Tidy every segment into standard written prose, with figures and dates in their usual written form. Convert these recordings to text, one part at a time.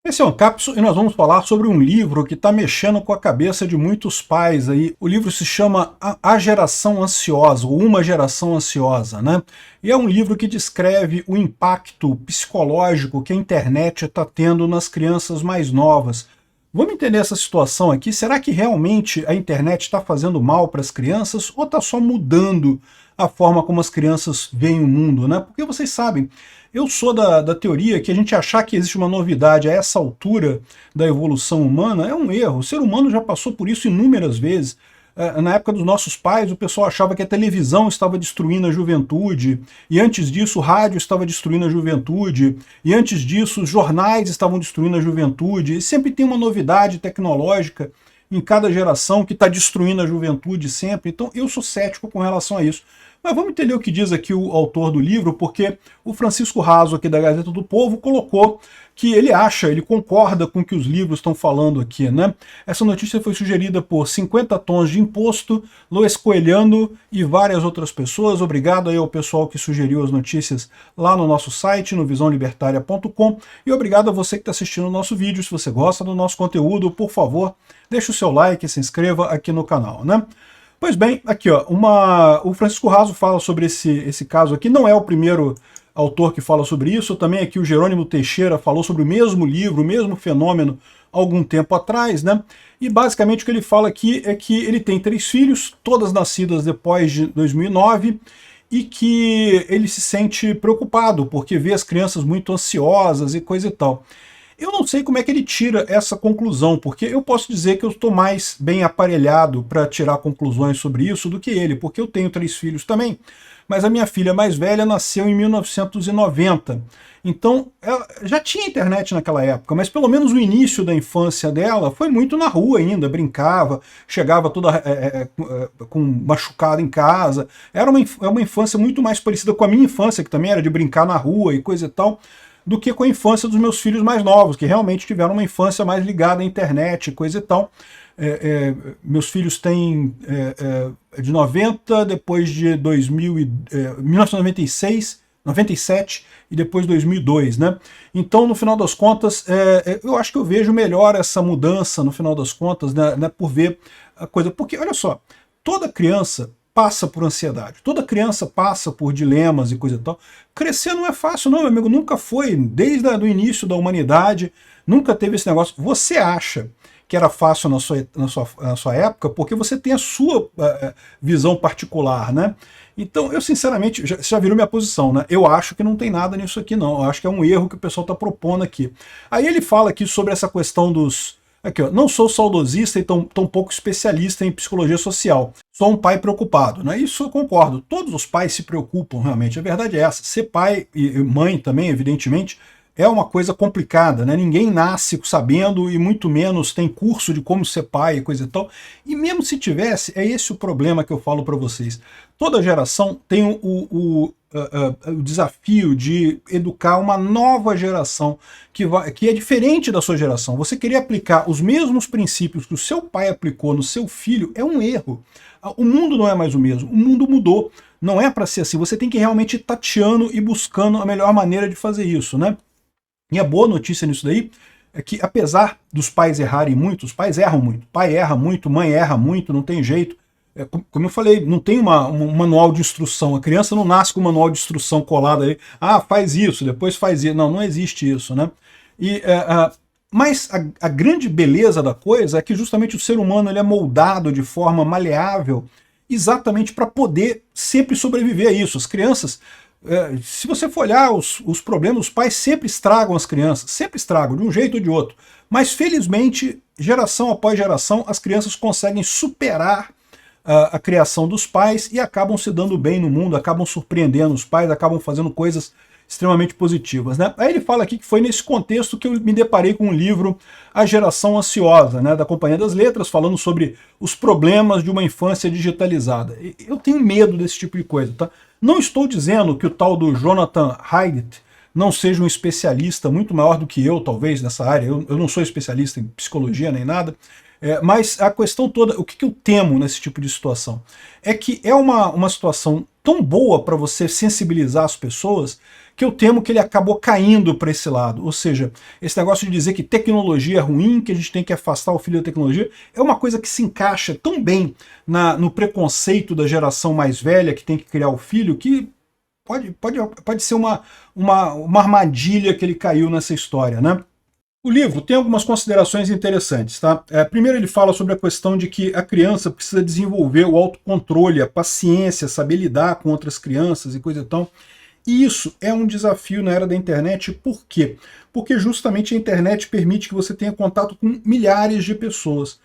Esse é o Ancapso e nós vamos falar sobre um livro que está mexendo com a cabeça de muitos pais aí. O livro se chama A Geração Ansiosa, ou Uma Geração Ansiosa, né? E é um livro que descreve o impacto psicológico que a internet está tendo nas crianças mais novas. Vamos entender essa situação aqui. Será que realmente a internet está fazendo mal para as crianças ou está só mudando a forma como as crianças veem o mundo, né? Porque vocês sabem, eu sou da teoria que a gente achar que existe uma novidade a essa altura da evolução humana é um erro. O ser humano já passou por isso inúmeras vezes. Na época dos nossos pais, o pessoal achava que a televisão estava destruindo a juventude, e antes disso o rádio estava destruindo a juventude, e antes disso os jornais estavam destruindo a juventude, e sempre tem uma novidade tecnológica em cada geração que está destruindo a juventude sempre. Então eu sou cético com relação a isso. Mas vamos entender o que diz aqui o autor do livro, porque o Francisco Raso, aqui da Gazeta do Povo, colocou que ele concorda com o que os livros estão falando aqui, né? Essa notícia foi sugerida por 50 Tons de Imposto, Lois Coelhano e várias outras pessoas. Obrigado aí ao pessoal que sugeriu as notícias lá no nosso site, no visãolibertaria.com, e obrigado a você que está assistindo o nosso vídeo. Se você gosta do nosso conteúdo, por favor, deixe o seu like e se inscreva aqui no canal, né? Pois bem, aqui ó, o Francisco Raso fala sobre esse caso aqui, não é o primeiro autor que fala sobre isso, também aqui o Jerônimo Teixeira falou sobre o mesmo livro, o mesmo fenômeno, algum tempo atrás, né? E basicamente o que ele fala aqui é que ele tem 3 filhos, todas nascidas depois de 2009, e que ele se sente preocupado, porque vê as crianças muito ansiosas e coisa e tal. Eu não sei como é que ele tira essa conclusão, porque eu posso dizer que eu estou mais bem aparelhado para tirar conclusões sobre isso do que ele, porque eu tenho 3 filhos também, mas a minha filha mais velha nasceu em 1990. Então, ela já tinha internet naquela época, mas pelo menos o início da infância dela foi muito na rua ainda, brincava, chegava toda com machucado em casa. Era uma infância muito mais parecida com a minha infância, que também era de brincar na rua e coisa e tal, do que com a infância dos meus filhos mais novos, que realmente tiveram uma infância mais ligada à internet, coisa e tal. Meus filhos têm de 90, depois de 1996, 97 e depois 2002, né? Então, no final das contas, eu acho que eu vejo melhor essa mudança, no final das contas, né, por ver a coisa. Porque, olha só, toda criança passa por ansiedade. Toda criança passa por dilemas e coisa e tal. Crescer não é fácil não, meu amigo, nunca foi. Desde o início da humanidade, nunca teve esse negócio. Você acha que era fácil na sua época porque você tem a sua visão particular, né? Então, eu sinceramente, já virou minha posição, né? Eu acho que não tem nada nisso aqui não. Eu acho que é um erro que o pessoal está propondo aqui. Aí ele fala aqui sobre essa questão dos... Aqui, ó, não sou saudosista e tão pouco especialista em psicologia social. Sou um pai preocupado, né? Isso eu concordo. Todos os pais se preocupam realmente. A verdade é essa. Ser pai e mãe também, evidentemente, é uma coisa complicada, né? Ninguém nasce sabendo e muito menos tem curso de como ser pai e coisa e tal. E mesmo se tivesse, é esse o problema que eu falo para vocês. Toda geração tem o desafio de educar uma nova geração que é diferente da sua geração. Você querer aplicar os mesmos princípios que o seu pai aplicou no seu filho é um erro. O mundo não é mais o mesmo, o mundo mudou. Não é para ser assim, você tem que realmente ir tateando e buscando a melhor maneira de fazer isso, né? E a boa notícia nisso daí é que, apesar dos pais errarem muito, os pais erram muito. Pai erra muito, mãe erra muito, não tem jeito. Como eu falei, não tem um manual de instrução. A criança não nasce com um manual de instrução colado aí. Ah, faz isso, depois faz isso. Não existe isso, né? Mas a grande beleza da coisa é que justamente o ser humano ele é moldado de forma maleável exatamente para poder sempre sobreviver a isso. As crianças... se você for olhar os problemas, os pais sempre estragam as crianças, sempre estragam, de um jeito ou de outro. Mas, felizmente, geração após geração, as crianças conseguem superar a criação dos pais e acabam se dando bem no mundo, acabam surpreendendo os pais, acabam fazendo coisas extremamente positivas, né? Aí ele fala aqui que foi nesse contexto que eu me deparei com o livro A Geração Ansiosa, né, da Companhia das Letras, falando sobre os problemas de uma infância digitalizada. Eu tenho medo desse tipo de coisa, tá? Não estou dizendo que o tal do Jonathan Haidt não seja um especialista muito maior do que eu, talvez, nessa área. Eu não sou especialista em psicologia nem nada, mas a questão toda, o que eu temo nesse tipo de situação? É que é uma situação tão boa para você sensibilizar as pessoas que eu temo que ele acabou caindo para esse lado. Ou seja, esse negócio de dizer que tecnologia é ruim, que a gente tem que afastar o filho da tecnologia, é uma coisa que se encaixa tão bem no preconceito da geração mais velha que tem que criar o filho, que pode ser uma armadilha que ele caiu nessa história, né? O livro tem algumas considerações interessantes, tá? Primeiro ele fala sobre a questão de que a criança precisa desenvolver o autocontrole, a paciência, saber lidar com outras crianças e coisa e tal. E isso é um desafio na era da internet, por quê? Porque justamente a internet permite que você tenha contato com milhares de pessoas.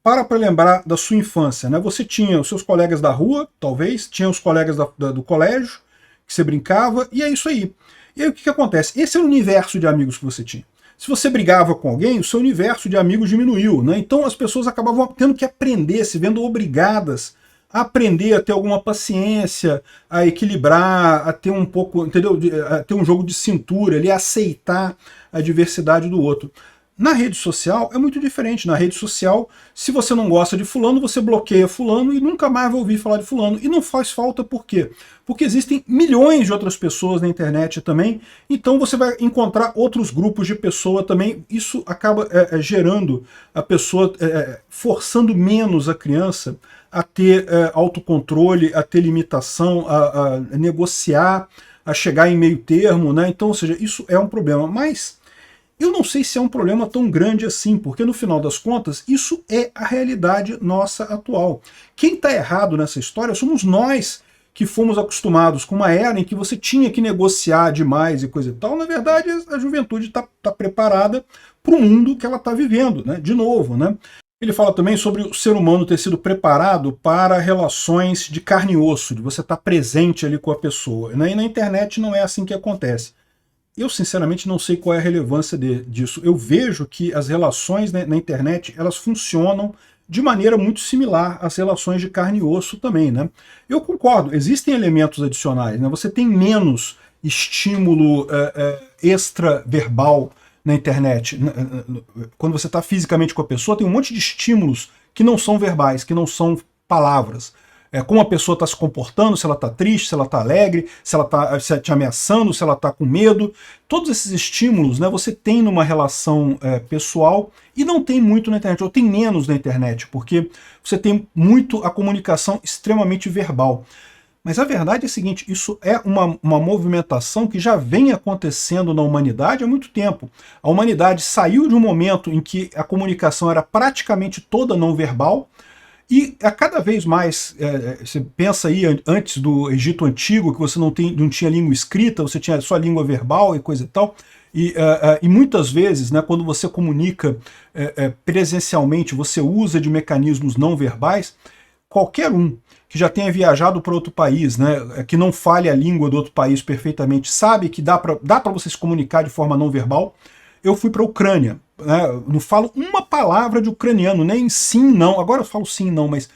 Para lembrar da sua infância, né? Você tinha os seus colegas da rua, talvez, tinha os colegas do colégio, que você brincava, e é isso aí. E aí o que acontece? Esse é o universo de amigos que você tinha. Se você brigava com alguém, o seu universo de amigos diminuiu, né? Então as pessoas acabavam tendo que aprender, se vendo obrigadas a aprender a ter alguma paciência, a equilibrar, a ter um pouco, entendeu? A ter um jogo de cintura, ali, a aceitar a diversidade do outro. Na rede social é muito diferente. Na rede social, se você não gosta de fulano, você bloqueia fulano e nunca mais vai ouvir falar de fulano. E não faz falta por quê? Porque existem milhões de outras pessoas na internet também, então você vai encontrar outros grupos de pessoa também. Isso acaba gerando a pessoa, forçando menos a criança a ter autocontrole, a ter limitação, a negociar, a chegar em meio termo, né? Então, ou seja, isso é um problema. Mas eu não sei se é um problema tão grande assim, porque no final das contas, isso é a realidade nossa atual. Quem está errado nessa história somos nós, que fomos acostumados com uma era em que você tinha que negociar demais e coisa e tal. Na verdade, a juventude está preparada para o mundo que ela está vivendo, né? De novo, né? Ele fala também sobre o ser humano ter sido preparado para relações de carne e osso, de você estar presente ali com a pessoa, né? E na internet não é assim que acontece. Eu, sinceramente, não sei qual é a relevância disso. Eu vejo que as relações na internet, elas funcionam de maneira muito similar às relações de carne e osso também, né? Eu concordo, existem elementos adicionais, né? Você tem menos estímulo extra-verbal na internet. Quando você está fisicamente com a pessoa, tem um monte de estímulos que não são verbais, que não são palavras. Como a pessoa está se comportando, se ela está triste, se ela está alegre, se ela está te ameaçando, se ela está com medo. Todos esses estímulos, né, você tem numa relação pessoal e não tem muito na internet, ou tem menos na internet, porque você tem muito a comunicação extremamente verbal. Mas a verdade é a seguinte, isso é uma movimentação que já vem acontecendo na humanidade há muito tempo. A humanidade saiu de um momento em que a comunicação era praticamente toda não verbal, e a cada vez mais, você pensa aí antes do Egito Antigo, que você não tinha língua escrita, você tinha só língua verbal e coisa e tal, e muitas vezes, né, quando você comunica presencialmente, você usa de mecanismos não verbais. Qualquer um que já tenha viajado para outro país, né, que não fale a língua do outro país perfeitamente, sabe que dá para você se comunicar de forma não verbal. Eu fui para a Ucrânia, né, não falo uma palavra de ucraniano, nem sim, não, agora eu falo sim, não, mas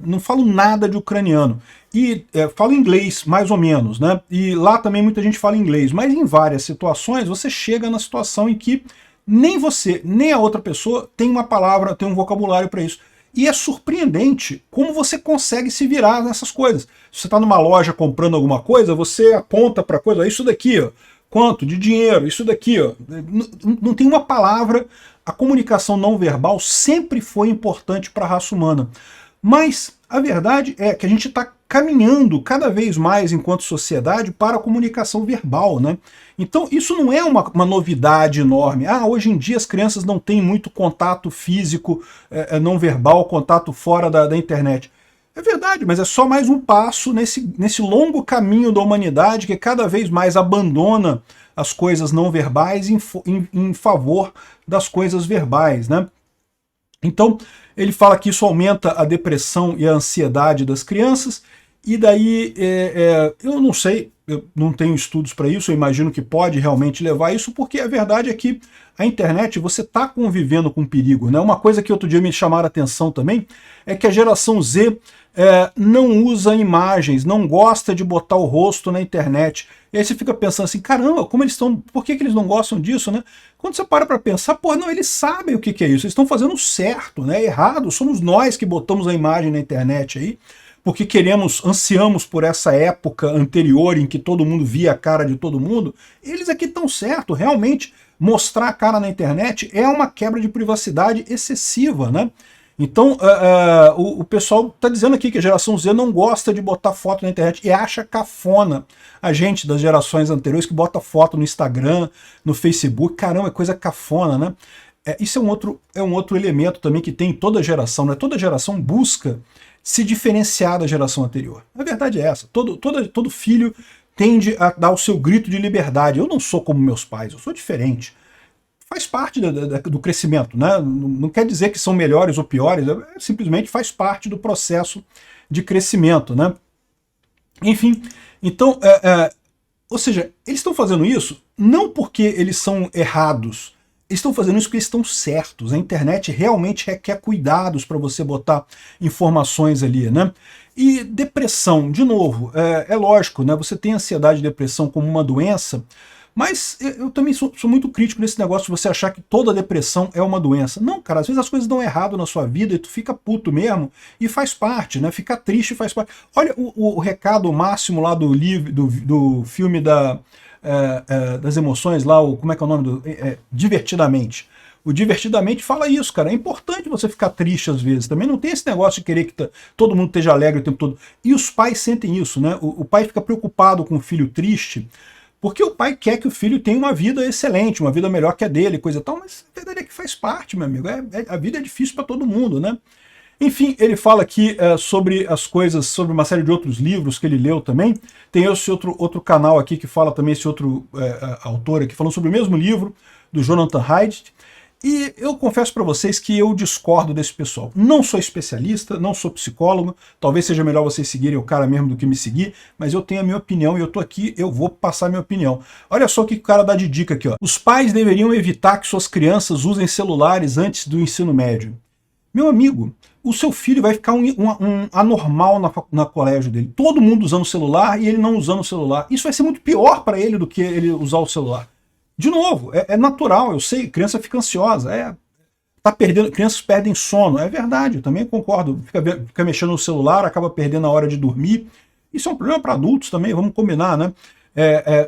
não falo nada de ucraniano. E falo inglês, mais ou menos, né? E lá também muita gente fala inglês, mas em várias situações você chega na situação em que nem você, nem a outra pessoa tem uma palavra, tem um vocabulário para isso. E é surpreendente como você consegue se virar nessas coisas. Se você está numa loja comprando alguma coisa, você aponta para a coisa, isso daqui, ó, quanto de dinheiro, isso daqui, ó. Não tem uma palavra. A comunicação não verbal sempre foi importante para a raça humana. Mas a verdade é que a gente está caminhando cada vez mais enquanto sociedade para a comunicação verbal, né? Então isso não é uma novidade enorme. Hoje em dia as crianças não têm muito contato físico, não verbal, contato fora da internet. É verdade, mas é só mais um passo nesse longo caminho da humanidade que cada vez mais abandona as coisas não verbais em favor das coisas verbais, né? Então, ele fala que isso aumenta a depressão e a ansiedade das crianças, e daí, eu não sei, eu não tenho estudos para isso, eu imagino que pode realmente levar a isso, porque a verdade é que a internet, você está convivendo com perigo, né? Uma coisa que outro dia me chamaram a atenção também, é que a geração Z não usa imagens, não gosta de botar o rosto na internet. E aí você fica pensando assim, caramba, como eles estão, por que eles não gostam disso, né? Quando você para pensar, pô, não, eles sabem o que é isso, eles estão fazendo certo, né? Errado, somos nós que botamos a imagem na internet aí, porque ansiamos por essa época anterior em que todo mundo via a cara de todo mundo, eles aqui estão certo. Realmente, mostrar a cara na internet é uma quebra de privacidade excessiva, né? Então, o pessoal está dizendo aqui que a geração Z não gosta de botar foto na internet e acha cafona a gente das gerações anteriores que bota foto no Instagram, no Facebook. Caramba, é coisa cafona, né? Isso é um outro elemento também que tem em toda geração, né? Toda geração busca se diferenciar da geração anterior. A verdade é essa. Todo filho tende a dar o seu grito de liberdade. Eu não sou como meus pais, eu sou diferente. Faz parte do crescimento, né? Não quer dizer que são melhores ou piores, simplesmente faz parte do processo de crescimento, né? Enfim, então, ou seja, eles estão fazendo isso não porque eles são errados, eles estão fazendo isso porque eles estão certos. A internet realmente requer cuidados para você botar informações ali, né? E depressão, de novo, é lógico, né? Você tem ansiedade e depressão como uma doença, mas eu também sou muito crítico nesse negócio de você achar que toda depressão é uma doença. Não, cara, às vezes as coisas dão errado na sua vida e tu fica puto mesmo, e faz parte, né? Ficar triste faz parte. Olha o recado máximo lá do filme das emoções lá, como é que é o nome Divertidamente. O Divertidamente fala isso, cara. É importante você ficar triste às vezes. Também não tem esse negócio de querer que todo mundo esteja alegre o tempo todo. E os pais sentem isso, né? O pai fica preocupado com o filho triste, porque o pai quer que o filho tenha uma vida excelente, uma vida melhor que a dele, coisa e tal, mas a verdade é que faz parte, meu amigo. A vida é difícil para todo mundo, né? Enfim, ele fala aqui sobre as coisas, sobre uma série de outros livros que ele leu também. Tem esse outro canal aqui que fala também, esse outro autor aqui, falando sobre o mesmo livro, do Jonathan Haidt. E eu confesso para vocês que eu discordo desse pessoal. Não sou especialista, não sou psicólogo, talvez seja melhor vocês seguirem o cara mesmo do que me seguir, mas eu tenho a minha opinião e eu tô aqui, eu vou passar a minha opinião. Olha só o que o cara dá de dica aqui, ó. Os pais deveriam evitar que suas crianças usem celulares antes do ensino médio. Meu amigo, o seu filho vai ficar um anormal na colégio dele. Todo mundo usando o celular e ele não usando o celular. Isso vai ser muito pior para ele do que ele usar o celular. De novo, é natural, eu sei, criança fica ansiosa, crianças perdem sono, é verdade, eu também concordo, fica mexendo no celular, acaba perdendo a hora de dormir, isso é um problema para adultos também, vamos combinar, né?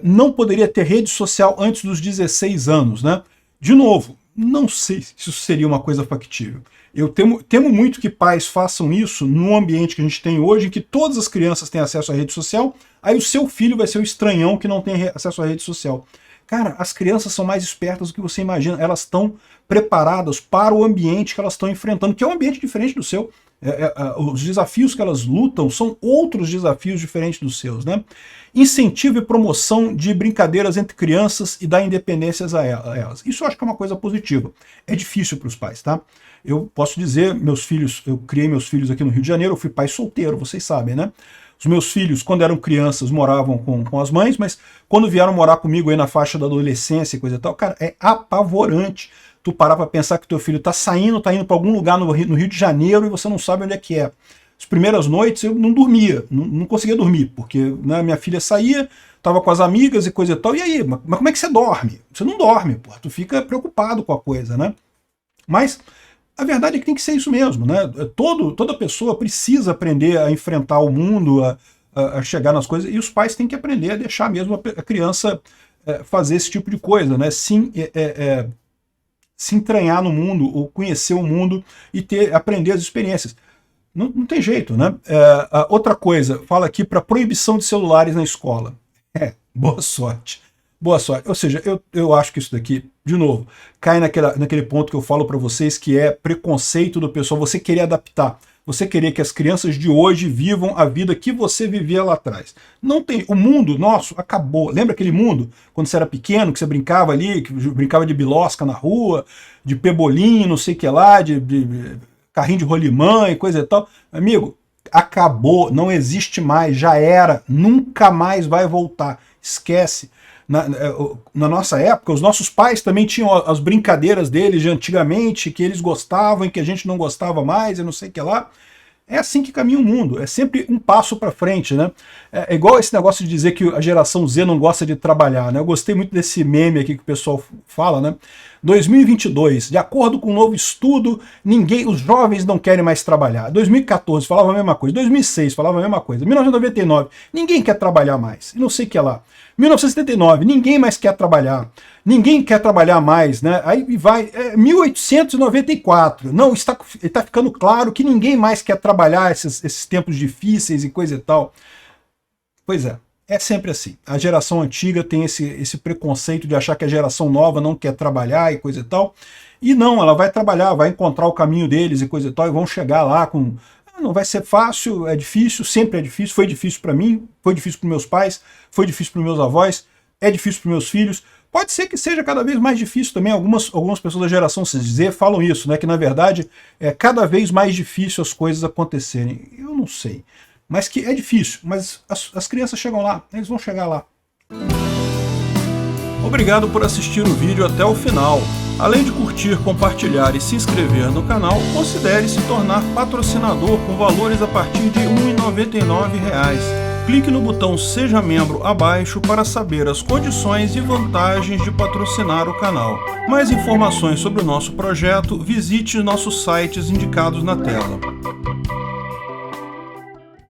Não poderia ter rede social antes dos 16 anos, né? De novo, não sei se isso seria uma coisa factível. Eu temo muito que pais façam isso no ambiente que a gente tem hoje, em que todas as crianças têm acesso à rede social, aí o seu filho vai ser o estranhão que não tem acesso à rede social. Cara, as crianças são mais espertas do que você imagina, elas estão preparadas para o ambiente que elas estão enfrentando, que é um ambiente diferente do seu. Os desafios que elas lutam são outros desafios diferentes dos seus, né? Incentivo e promoção de brincadeiras entre crianças e dar independências a elas. Isso eu acho que é uma coisa positiva. É difícil para os pais, tá? Eu posso dizer, eu criei meus filhos aqui no Rio de Janeiro, eu fui pai solteiro, vocês sabem, né? Os meus filhos, quando eram crianças, moravam com as mães, mas quando vieram morar comigo aí na faixa da adolescência e coisa e tal, cara, é apavorante tu parar pra pensar que teu filho tá indo pra algum lugar no Rio de Janeiro e você não sabe onde é que é. As primeiras noites eu não dormia, não conseguia dormir, porque né, minha filha saía, tava com as amigas e coisa e tal, e aí, mas como é que você dorme? Você não dorme, pô, tu fica preocupado com a coisa, né? Mas a verdade é que tem que ser isso mesmo, né? Toda pessoa precisa aprender a enfrentar o mundo, a chegar nas coisas, e os pais têm que aprender a deixar mesmo a criança fazer esse tipo de coisa, né? Se entranhar no mundo, ou conhecer o mundo e aprender as experiências. Não tem jeito, né? Outra coisa, fala aqui para proibição de celulares na escola. Boa sorte. Boa sorte. Ou seja, eu acho que isso daqui, de novo, cai naquele ponto que eu falo para vocês, que é preconceito do pessoal, você querer adaptar, você querer que as crianças de hoje vivam a vida que você vivia lá atrás. Não tem. O mundo nosso acabou. Lembra aquele mundo, quando você era pequeno, que você brincava ali, que brincava de bilosca na rua, de pebolim, não sei o que lá, de carrinho de rolimã e coisa e tal? Amigo, acabou, não existe mais, já era, nunca mais vai voltar. Esquece. Na nossa época, os nossos pais também tinham as brincadeiras deles de antigamente, que eles gostavam e que a gente não gostava mais, e não sei o que lá. É assim que caminha o mundo, é sempre um passo para frente, né? É igual esse negócio de dizer que a geração Z não gosta de trabalhar, né? Eu gostei muito desse meme aqui que o pessoal fala, né? 2022, de acordo com um novo estudo, os jovens não querem mais trabalhar. 2014 falava a mesma coisa, 2006 falava a mesma coisa, 1999 ninguém quer trabalhar mais, e não sei o que lá. 1979 ninguém mais quer trabalhar, ninguém quer trabalhar mais, né? Aí vai, 1894, não, está ficando claro que ninguém mais quer trabalhar esses tempos difíceis e coisa e tal. Pois é sempre assim. A geração antiga tem esse preconceito de achar que a geração nova não quer trabalhar e coisa e tal. E não, ela vai trabalhar, vai encontrar o caminho deles e coisa e tal, e vão chegar lá com... Não vai ser fácil, é difícil, sempre é difícil, foi difícil para mim, foi difícil para meus pais, foi difícil para meus avós, é difícil para meus filhos. Pode ser que seja cada vez mais difícil também, algumas pessoas da geração Z falam isso, né, que na verdade é cada vez mais difícil as coisas acontecerem. Eu não sei. Mas que é difícil, mas as crianças chegam lá, eles vão chegar lá. Obrigado por assistir o vídeo até o final. Além de curtir, compartilhar e se inscrever no canal, considere se tornar patrocinador com valores a partir de R$ 1,99. Clique no botão Seja Membro abaixo para saber as condições e vantagens de patrocinar o canal. Mais informações sobre o nosso projeto, visite nossos sites indicados na tela.